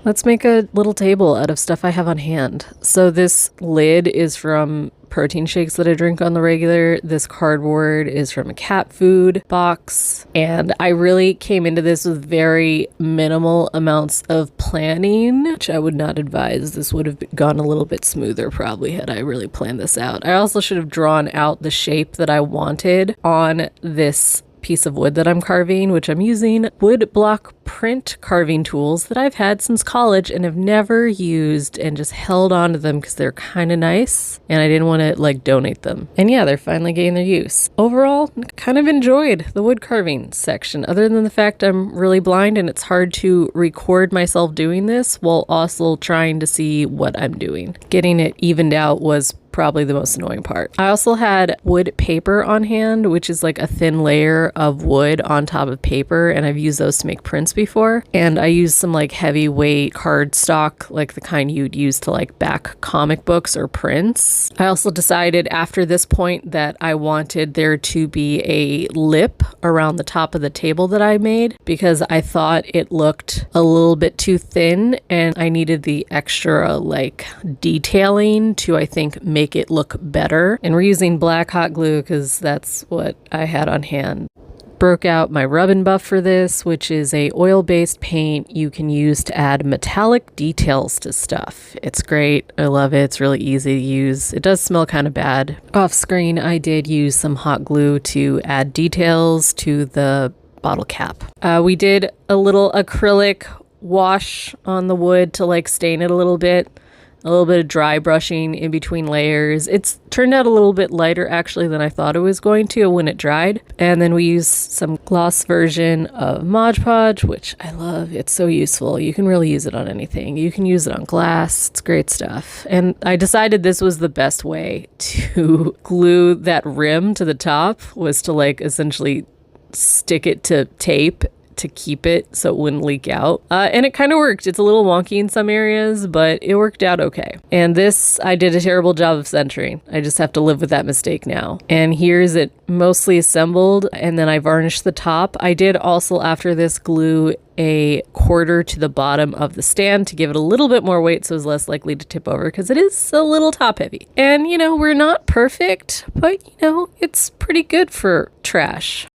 Let's make a little table out of stuff I have on hand. So this lid is from protein shakes that I drink on the regular. This cardboard is from a cat food box. And I really came into this with very minimal amounts of planning, which I would not advise. This would have gone a little bit smoother probably had I really planned this out. I also should have drawn out the shape that I wanted on this piece of wood that I'm carving, which I'm using wood block print carving tools that I've had since college and have never used, and just held on to them because they're kind of nice and I didn't want to like donate them. And yeah, they're finally getting their use. Overall, kind of enjoyed the wood carving section, other than the fact I'm really blind and it's hard to record myself doing this while also trying to see what I'm doing. Getting it evened out was probably the most annoying part. I also had wood paper on hand, which is like a thin layer of wood on top of paper, and I've used those to make prints before. And I used some like heavyweight cardstock, like the kind you'd use to like back comic books or prints. I also decided after this point that I wanted there to be a lip around the top of the table that I made, because I thought it looked a little bit too thin and I needed the extra like detailing to, I think, make it look better. And we're using black hot glue because that's what I had on hand. Broke out my Rub 'n Buff for this, which is a oil-based paint you can use to add metallic details to stuff. It's great. I love it. It's really easy to use. It does smell kind of bad. Off screen, I did use some hot glue to add details to the bottle cap. We did a little acrylic wash on the wood to like stain it a little bit of dry brushing in between layers. It's turned out a little bit lighter actually than I thought it was going to when it dried. And then we used some gloss version of Mod Podge, which I love. It's so useful. You can really use it on anything. You can use it on glass. It's great stuff. And I decided this was the best way to glue that rim to the top, was to like essentially stick it to tape to keep it so it wouldn't leak out. And it kind of worked. It's a little wonky in some areas, but it worked out okay. And this, I did a terrible job of centering. I just have to live with that mistake now. And here's it mostly assembled, and then I varnished the top. I did also, after this, glue a quarter to the bottom of the stand to give it a little bit more weight so it's less likely to tip over, because it is a little top heavy. And, you know, we're not perfect, but, you know, it's pretty good for trash.